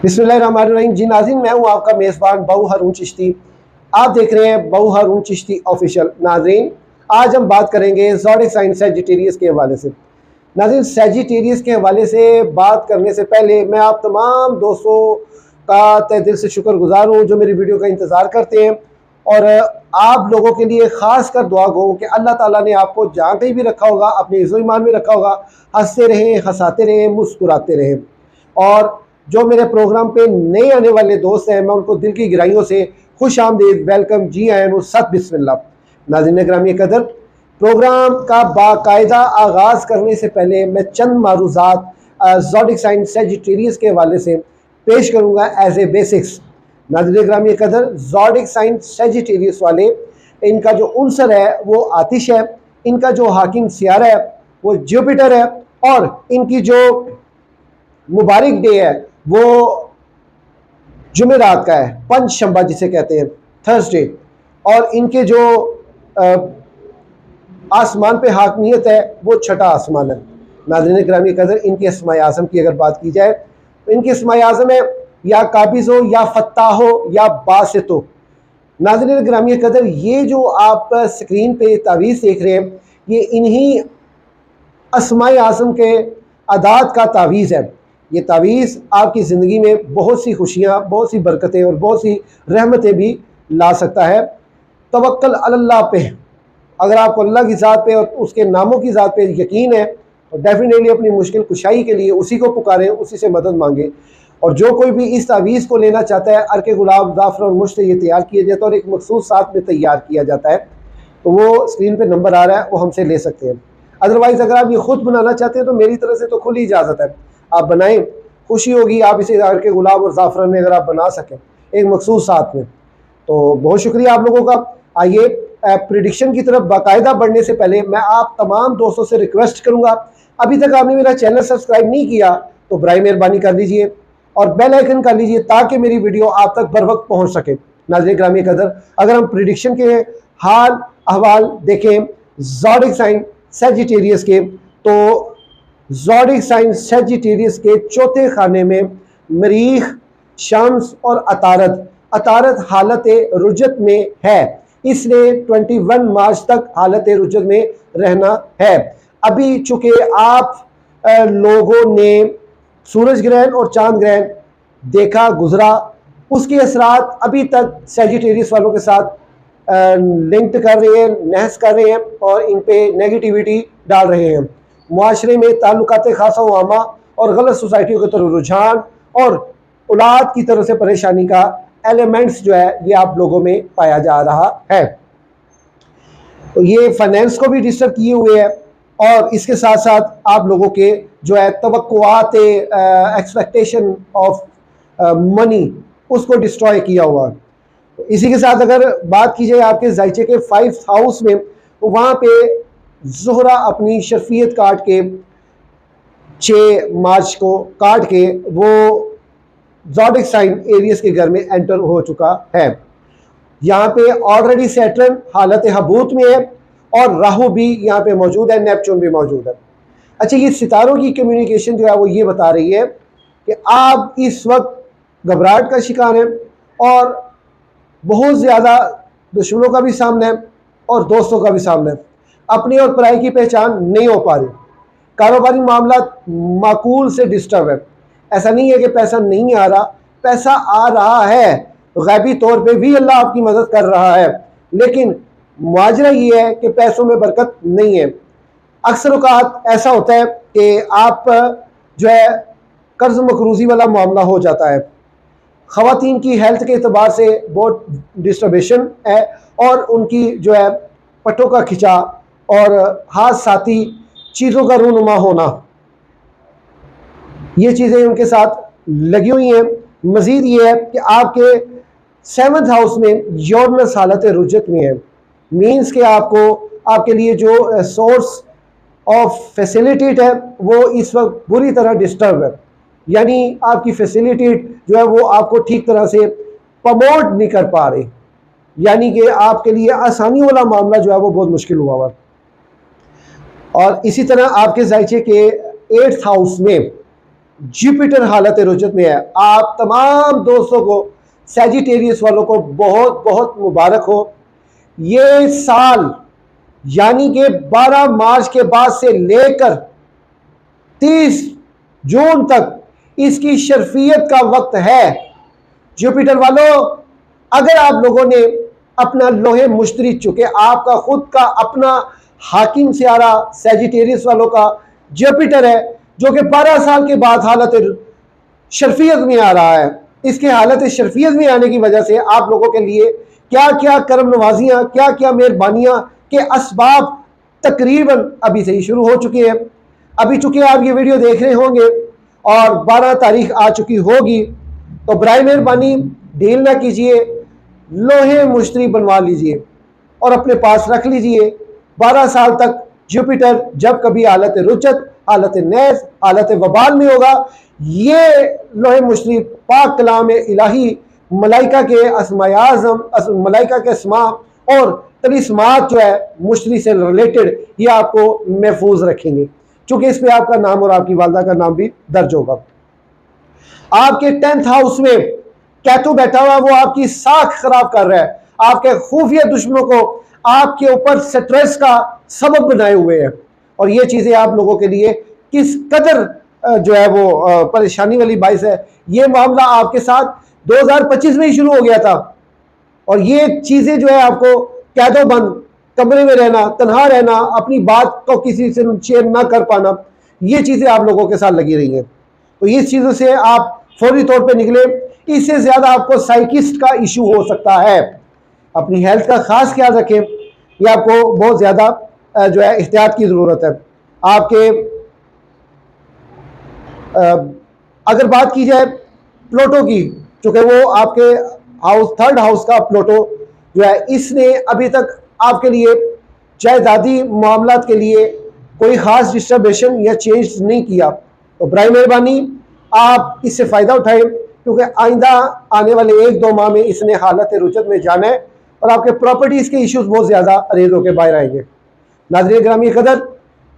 बिस्मिल्लाहिर्रहमानिर्रहीम। जी नाज़रीन, मैं हूँ आपका मेज़बान बहू हारून चिश्ती। आप देख रहे हैं बहू हारून चिश्ती ऑफिशियल। नाज़रीन, आज हम बात करेंगे ज़ोडिक साइन सैजिटेरियस के हवाले से। नाज़रीन, सैजिटेरियस के हवाले से बात करने से पहले मैं आप तमाम दोस्तों का तहे दिल से शुक्रगुजार हूँ जो मेरी वीडियो का इंतज़ार करते हैं, और आप लोगों के लिए ख़ास कर दुआ गो कि अल्लाह ताला ने आपको जहाँ कहीं भी रखा होगा अपने इज़्ज़ो ईमान में रखा होगा, हंसते रहें, हंसाते रहें, मुस्कुराते रहें। और जो मेरे प्रोग्राम पे नए आने वाले दोस्त हैं, मैं उनको दिल की गहराइयों से खुश आमदीद, वेलकम, जी आयन और सत बिस्मिल्लाह। नाज़रीन ग्रामी कदर, प्रोग्राम का बाकायदा आगाज़ करने से पहले मैं चंद मारूज़ात ज़ोडिक साइन सैजिटेरियस के हवाले से पेश करूँगा एज ए बेसिक्स। नाज़रीन ग्रामी कदर, ज़ोडिक साइन सैजिटेरियस वाले, इनका जो उनसर है वो आतिश है, इनका जो हाकिम सियारा है वो जुपिटर है, और इनकी जो मुबारक डे है वो जुमेरात का है, पंचशंबा जिसे कहते हैं, थर्सडे। और इनके जो आसमान पे हाकमियत है वो छठा आसमान है। नाज़रीन ग्रामी कदर, इनके अस्माए आज़म की अगर बात की जाए तो इनके अस्माए आज़म है या काबिज़ हो, या फत्ताह हो, या बासित हो। नाज़रीन ग्रामी कदर, ये जो आप स्क्रीन पे तावीज़ देख रहे हैं ये इन्हीं अस्माए आज़म के अदाद का तावीज़ है। ये तावीज़ आपकी ज़िंदगी में बहुत सी खुशियाँ, बहुत सी बरकतें और बहुत सी रहमतें भी ला सकता है। तवक्कल अल्लाह पे, अगर आपको अल्लाह की ज़ात पे और उसके नामों की ज़ात पे यकीन है तो डेफिनेटली अपनी मुश्किल कुशाई के लिए उसी को पुकारें, उसी से मदद मांगे। और जो कोई भी इस तावीज़ को लेना चाहता है, अर्के गुलाब, ज़ाफ़र और मुश्त ये तैयार किया जाता है और एक मखसूस साथ में तैयार किया जाता है, तो वो स्क्रीन पर नंबर आ रहा है, वो हमसे ले सकते हैं। अदरवाइज़ अगर आप ये ख़ुद बनाना चाहते हैं तो मेरी तरफ से तो खुली इजाज़त है, आप बनाएं, खुशी होगी आप इसे अर्के गुलाब और ज़ाफ़रान में अगर आप बना सकें एक मखसूस साथ में। तो बहुत शुक्रिया आप लोगों का। आइए प्रेडिक्शन की तरफ बाकायदा बढ़ने से पहले मैं आप तमाम दोस्तों से रिक्वेस्ट करूंगा, अभी तक आपने मेरा चैनल सब्सक्राइब नहीं किया तो बराए मेहरबानी कर लीजिए और बेल आइकन कर लीजिए ताकि मेरी वीडियो आप तक बर वक्त पहुँच सके। नाज़रीन ग्रामी कदर, अगर हम प्रेडिक्शन के हाल अहवाल देखें ज़ोडिक साइन सैजिटेरियस के, तो ज़ोडिक साइन सैजिटेरियस के चौथे खाने में मरीख, शम्स और अतारद। अतारद हालत रुजत में है, इसलिए 21 मार्च तक हालत रुजत में रहना है। अभी चूँकि आप लोगों ने सूरज ग्रहण और चांद ग्रहण देखा गुजरा, उसके असरात अभी तक सैजिटेरियस वालों के साथ लिंक कर रहे हैं, नहस कर रहे हैं और इन पे नेगेटिविटी डाल रहे हैं। मुआशरे में ताल्लुकात खासा वामा और गलत सोसाइटियों की तरफ रुझान और औलाद की तरफ से परेशानी का एलिमेंट्स जो है ये आप लोगों में पाया जा रहा है। तो ये फाइनेंस को भी डिस्टर्ब किए हुए है और इसके साथ साथ आप लोगों के जो है तवक्कुआत, एक्सपेक्टेशन ऑफ मनी, उसको डिस्ट्रॉय किया हुआ है। तो इसी के साथ अगर बात की जाए आपके जायचे के 5th हाउस में, तो वहाँ पे ज़ोहरा अपनी शर्फियत काट के 6 मार्च को काट के वो ज़ोडिक साइन एरियस के घर में एंटर हो चुका है। यहाँ पे ऑलरेडी सैटर्न हालत हबूत में है और राहु भी यहाँ पे मौजूद है, नेपच्यून भी मौजूद है। अच्छा, ये सितारों की कम्युनिकेशन जो है वो ये बता रही है कि आप इस वक्त घबराहट का शिकार हैं और बहुत ज़्यादा दुश्मनों का भी सामना है और दोस्तों का भी सामना है। अपनी और पराई की पहचान नहीं हो पा रही। कारोबारी मामला माकूल से डिस्टर्ब है। ऐसा नहीं है कि पैसा नहीं आ रहा, पैसा आ रहा है, गैबी तौर पे भी अल्लाह आपकी मदद कर रहा है, लेकिन मुआजरा ये है कि पैसों में बरकत नहीं है। अक्सर औक़ात ऐसा होता है कि आप जो है कर्ज मकरूज़ी वाला मामला हो जाता है। ख़वातीन की हेल्थ के अतबार से बहुत डिस्टर्बेशन है और उनकी जो है पट्टों का खिंचा और हाथ साथी चीज़ों का रूनुमा होना, ये चीज़ें उनके साथ लगी हुई हैं। मज़ीद ये है कि आपके 7th हाउस में यूरेनस हालत रुजत में है। मीन्स कि आपको आपके लिए जो सोर्स ऑफ फैसिलिटेट है वो इस वक्त बुरी तरह डिस्टर्ब है, यानी आपकी फैसिलिटेट जो है वो आपको ठीक तरह से प्रमोट नहीं कर पा रही, यानी कि आपके लिए आसानी वाला मामला जो है वो बहुत मुश्किल हुआ हुआ। और इसी तरह आपके जायचे के 8th हाउस में जुपिटर हालत रुजत में है। आप तमाम दोस्तों को, सैजिटेरियस वालों को बहुत बहुत मुबारक हो। ये साल यानी कि 12 मार्च के बाद से लेकर 30 जून तक इसकी शर्फियत का वक्त है। जुपिटर वालों, अगर आप लोगों ने अपना लोहे मुश्तरी, चुके आपका खुद का अपना हाकिम सियारा सैजिटेरियस वालों का जुपिटर है, जो कि 12 साल के बाद हालत शर्फियत में आ रहा है, इसके हालत शर्फियत में आने की वजह से आप लोगों के लिए क्या क्या करम नवाजियाँ, क्या क्या मेहरबानियाँ के असबाब तकरीबन अभी से ही शुरू हो चुके हैं। अभी चूंकि आप ये वीडियो देख रहे होंगे और 12 तारीख आ चुकी होगी, तो बराए मेहरबानी डील ना कीजिए, लोहे मुश्तरी बनवा लीजिए और अपने पास रख लीजिए। 12 साल तक जुपिटर जब कभी हालत रुचत, हालत नैस, हालत वबाल में होगा, ये लोहे मुश्तरी पाक कलाम इलाही, मलाइका के अस्माए आज़म, मलाइका के अस्मा और तलिस्मात जो है मुश्तरी से रिलेटेड, ये आपको महफूज रखेंगे, चूंकि इस पे आपका नाम और आपकी वालदा का नाम भी दर्ज होगा। आपके 10th हाउस में कैटू बैठा हुआ, वो आपकी साख खराब कर रहा है, आपके खुफिया दुश्मनों को आपके ऊपर स्ट्रेस का सबब बनाए हुए हैं। और ये चीजें आप लोगों के लिए किस कदर जो है वो परेशानी वाली बाइस है। ये मामला आपके साथ 2025 में ही शुरू हो गया था, और ये चीजें जो है आपको कैदो बंद कमरे में रहना, तन्हा रहना, अपनी बात को किसी से शेयर ना कर पाना, ये चीजें आप लोगों के साथ लगी रही हैं। तो इस चीजों से आप फौरी तौर पे निकले। इससे ज्यादा आपको साइकिस्ट का इशू हो सकता है। अपनी हेल्थ का खास ख्याल रखें, ये आपको बहुत ज्यादा जो है एहतियात की जरूरत है। आपके अगर बात की जाए प्लूटो की, चूंकि वो आपके हाउस 3rd हाउस का प्लूटो जो है, इसने अभी तक आपके लिए जायदादी मामलात के लिए कोई ख़ास डिस्टर्बेशन या चेंज नहीं किया। तो बराए मेहरबानी आप इससे फ़ायदा उठाएं, क्योंकि आइंदा आने वाले 1-2 माह में इसने हालत रुचत में जाना है और आपके प्रॉपर्टीज़ के इश्यूज बहुत ज़्यादा अरेज होकर बाहर आएंगे। नाज़रीन ग्रामी कदर,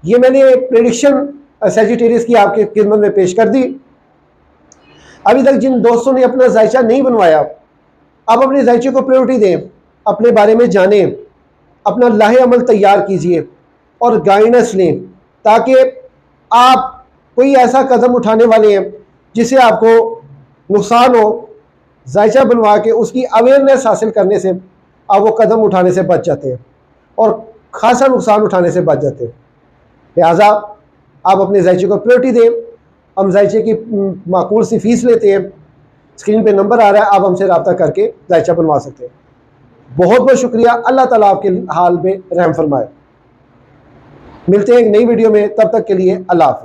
ये मैंने प्रेडिक्शन सैजिटेरियस की आपके खिदमत में पेश कर दी। अभी तक जिन दोस्तों ने अपना जायचा नहीं बनवाया, आप अपने जायचे को प्रायोरिटी दें, अपने बारे में जानें, अपना लाहे अमल तैयार कीजिए और गाइडेंस लें, ताकि आप कोई ऐसा कदम उठाने वाले हैं जिससे आपको नुकसान हो, जायचा बनवा के उसकी अवेयरनेस हासिल करने से आप वो कदम उठाने से बच जाते हैं और खासा नुकसान उठाने से बच जाते हैं। लिहाजा आप अपने जायचे को प्रायोरिटी दें। हम जायचे की माकूल सी फीस लेते हैं, स्क्रीन पे नंबर आ रहा है, आप हमसे रब्ता करके जायचा बनवा सकते हैं। बहुत बहुत शुक्रिया। अल्लाह ताला आपके हाल में रहम फरमाए। मिलते हैं एक नई वीडियो में, तब तक के लिए अल्लाह हाफ़िज़।